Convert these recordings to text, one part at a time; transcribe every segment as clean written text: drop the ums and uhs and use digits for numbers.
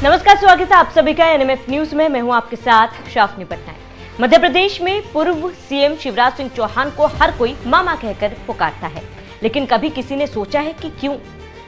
नमस्कार, स्वागत है आप सभी का एनएमएफ न्यूज में। मैं हूं आपके साथ शाफनी पटनायक। मध्य प्रदेश में पूर्व सीएम शिवराज सिंह चौहान को हर कोई मामा कहकर पुकारता है, लेकिन कभी किसी ने सोचा है कि क्यों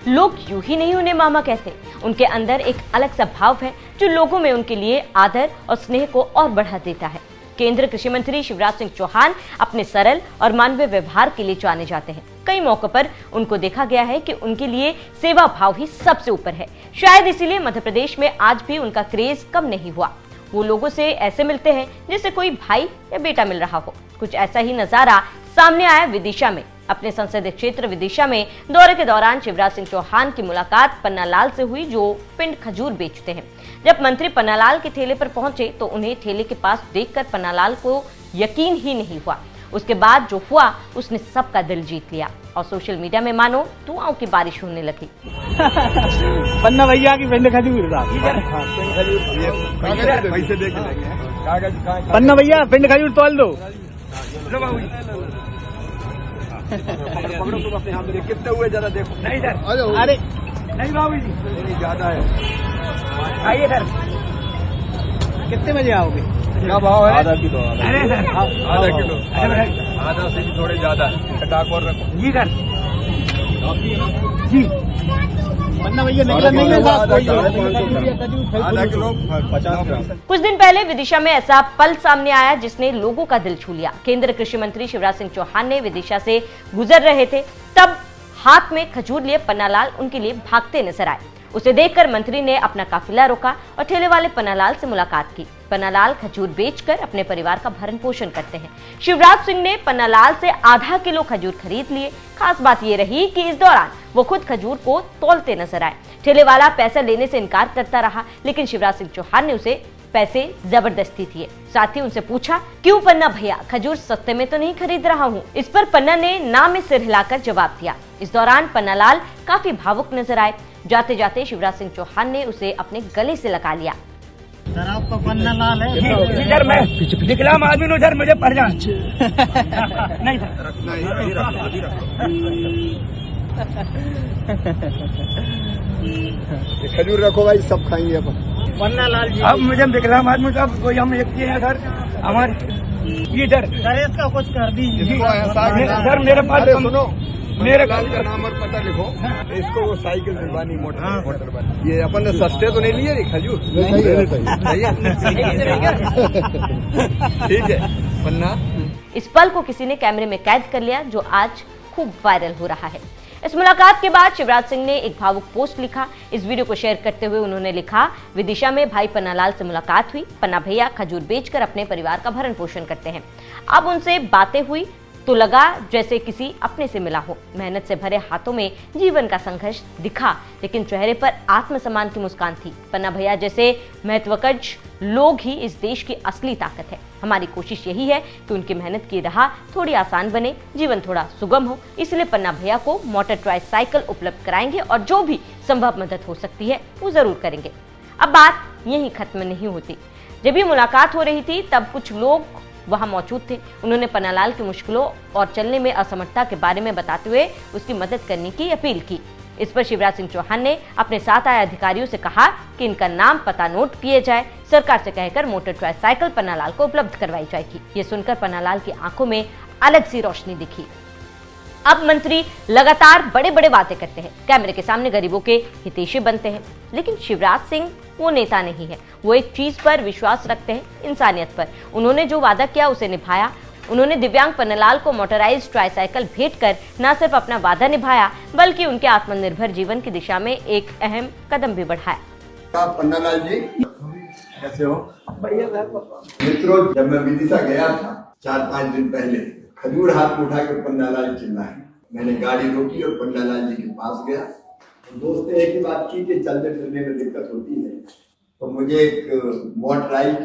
लोग यूं ही नहीं उन्हें मामा कहते। उनके अंदर एक अलग सा भाव है जो लोगों में उनके लिए आदर और स्नेह को और बढ़ा देता है। केंद्रीय कृषि मंत्री शिवराज सिंह चौहान अपने सरल और मानवीय व्यवहार के लिए जाने जाते हैं। कई मौकों पर उनको देखा गया है कि उनके लिए सेवा भाव ही सबसे ऊपर है। शायद इसीलिए मध्य प्रदेश में आज भी उनका क्रेज कम नहीं हुआ। वो लोगों से ऐसे मिलते हैं जैसे कोई भाई या बेटा मिल रहा हो। कुछ ऐसा ही नजारा सामने आया विदिशा में। अपने संसदीय क्षेत्र विदिशा में दौरे के दौरान शिवराज सिंह चौहान की मुलाकात पन्नालाल से हुई, जो पिंड खजूर बेचते हैं। जब मंत्री पन्नालाल के ठेले पर पहुंचे तो उन्हें ठेले के पास देखकर पन्नालाल को यकीन ही नहीं हुआ। उसके बाद जो हुआ उसने सबका दिल जीत लिया और सोशल मीडिया में मानो दुआओं की बारिश होने लगी। पन्ना भैया की पिंड खजूर, पन्ना भैया पिंड खजूर तोल दो। कितने हुए जरा देखो। नहीं सर, अरे नहीं बाबू जी, नहीं ज्यादा है। आइए सर, कितने बजे आओगे? क्या भाव है? आधा किलो। अरे सर, आधा किलो, आधा से भी थोड़े ज्यादा है। डाक और रखो जी सर। जी पन्ना भैया नहीं आधा किलो 50 ग्राम। कुछ दिन पहले विदिशा में ऐसा पल सामने आया जिसने लोगों का दिल छू लिया। केंद्रीय कृषि मंत्री शिवराज सिंह चौहान ने विदिशा से गुजर रहे थे, तब हाथ में खजूर लिए पन्नालाल उनके लिए भागते नजर आए। उसे देखकर मंत्री ने अपना काफिला रोका और ठेले वाले पन्नालाल से मुलाकात की। पन्नालाल खजूर बेचकर अपने परिवार का भरण पोषण करते हैं। शिवराज सिंह ने पन्नालाल से आधा किलो खजूर खरीद लिए। खास बात ये रही कि इस दौरान वो खुद खजूर को तौलते नजर आए। ठेले वाला पैसा लेने से इनकार करता रहा, लेकिन शिवराज सिंह चौहान ने उसे पैसे जबरदस्ती दिए। साथ ही उनसे पूछा, क्यों पन्ना भैया, खजूर सस्ते में तो नहीं खरीद रहा हूँ। इस पर पन्ना ने ना में सिर हिलाकर जवाब दिया। इस दौरान पन्नालाल काफी भावुक नजर आए। जाते जाते शिवराज सिंह चौहान ने उसे अपने गले से लगा लिया। सर आपका पन्ना लाल है। इधर मैं विकलांग आदमी उधर मुझे पड़ जा। नहीं सर, खजूर रखो भाई, सब खाएंगे अपन। पन्ना लाल जी, अब मुझे विकलांग आदमी का कोई हम एक हैं सर हमारे इधर। सर इसका कुछ कर दीजिए सर। मेरे पास सुनो, मेरे लाल का नाम और पता लिखो। इसको वो साइकिल दिलवानी, मोटर। ये अपन ने सस्ते तो नहीं लिए खजूर? ठीक है पन्ना। इस पल को किसी ने कैमरे में कैद कर लिया, जो आज खूब वायरल हो रहा है। इस मुलाकात के बाद शिवराज सिंह ने एक भावुक पोस्ट लिखा। इस वीडियो को शेयर करते हुए उन्होंने लिखा, विदिशा में भाई पन्नालाल से मुलाकात हुई। पन्ना भैया खजूर बेचकर अपने परिवार का भरण पोषण करते हैं। अब उनसे बातें हुई तो लगा जैसे किसी अपने से मिला हो। मेहनत से भरे हाथों में जीवन का संघर्ष दिखा, लेकिन चेहरे पर आत्मसम्मान की मुस्कान थी। पन्ना भैया जैसे महत्वाकांक्षी लोग ही इस देश की असली ताकत है। हमारी कोशिश यही है कि उनकी मेहनत की राह थोड़ी आसान बने, जीवन थोड़ा सुगम हो। इसलिए पन्ना भैया को मोटर ट्राइसाइकिल उपलब्ध कराएंगे और जो भी संभव मदद हो सकती है वो जरूर करेंगे। अब बात यहीं खत्म नहीं होती। जब ये मुलाकात हो रही थी तब कुछ लोग वहां मौजूद थे। उन्होंने पन्नालाल की मुश्किलों और चलने में असमर्थता के बारे में बताते हुए उसकी मदद करने की अपील की। इस पर शिवराज सिंह चौहान ने अपने साथ आए अधिकारियों से कहा कि इनका नाम पता नोट किए जाए। सरकार से कहकर मोटर ट्राइसाइकिल पन्नालाल को उपलब्ध करवाई जाएगी। ये सुनकर पन्नालाल की आंखों में अलग सी रोशनी दिखी। अब मंत्री लगातार बड़े बड़े वादे करते हैं, कैमरे के सामने गरीबों के हितैषी बनते हैं, लेकिन शिवराज सिंह वो नेता नहीं है। वो एक चीज पर विश्वास रखते हैं, इंसानियत पर। उन्होंने जो वादा किया उसे निभाया। उन्होंने दिव्यांग पन्नालाल को मोटराइज्ड ट्राइसाइकिल भेंट कर न सिर्फ अपना वादा निभाया, बल्कि उनके आत्मनिर्भर जीवन की दिशा में एक अहम कदम भी बढ़ाया। पन्नालाल जी कैसे हो? मित्रों, जब मैं विदिशा गया था 4-5 दिन पहले, खजूर हाथ में उठा के पन्नालाल चिल्लाए। मैंने गाड़ी रोकी और पन्नालाल जी के पास गया। दोस्त ने एक ही बात की कि चलने फिरने में दिक्कत होती है तो मुझे एक मोटराइज्ड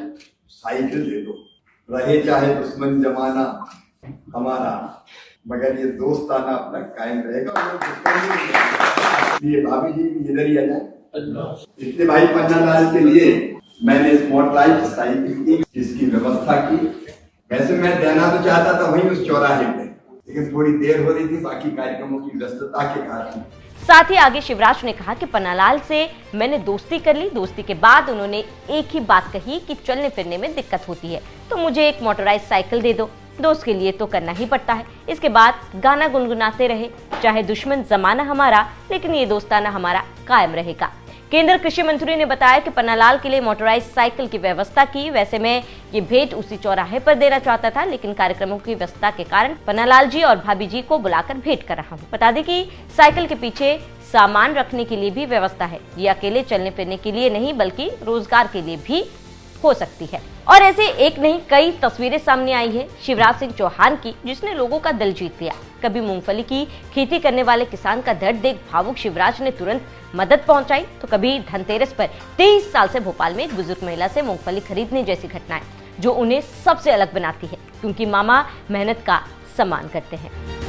साइकिल दे दो, रहे चाहे दुश्मन जमाना हमारा, मगर ये दोस्ताना अपना कायम रहेगा। ये भाभी जी इधर ही आ जाए। इसलिए भाई पन्नालाल के लिए मैंने इस मोटराइज्ड साइकिल की, इसकी व्यवस्था की। वैसे मैं देना तो चाहता था वहीं उस चौराहे पे, लेकिन थोड़ी देर हो रही थी बाकी कार्यक्रमों की व्यस्तता के कारण। साथ ही आगे शिवराज ने कहा कि पन्नालाल से मैंने दोस्ती कर ली। दोस्ती के बाद उन्होंने एक ही बात कही कि चलने फिरने में दिक्कत होती है तो मुझे एक मोटराइज साइकिल दे दो, दोस्त के लिए तो करना ही पड़ता है। इसके बाद गाना गुनगुनाते रहे, चाहे दुश्मन जमाना हमारा लेकिन ये दोस्ताना हमारा कायम रहेगा। केंद्रीय कृषि मंत्री ने बताया कि पन्नालाल के लिए मोटराइज साइकिल की व्यवस्था की। वैसे मैं ये भेंट उसी चौराहे पर देना चाहता था लेकिन कार्यक्रमों की व्यस्तता के कारण पन्नालाल जी और भाभी जी को बुलाकर भेंट कर रहा हूँ। बता दें कि साइकिल के पीछे सामान रखने के लिए भी व्यवस्था है। ये अकेले चलने फिरने के लिए नहीं बल्कि रोजगार के लिए भी हो सकती है। और ऐसे एक नहीं कई तस्वीरें सामने आई है शिवराज सिंह चौहान की जिसने लोगों का दिल जीत लिया। कभी मूंगफली की खेती करने वाले किसान का दर्द देख भावुक शिवराज ने तुरंत मदद पहुंचाई तो कभी धनतेरस पर 23 साल से भोपाल में एक बुजुर्ग महिला से मूंगफली खरीदने जैसी घटनाएं जो उन्हें सबसे अलग बनाती है क्योंकि मामा मेहनत का सम्मान करते हैं।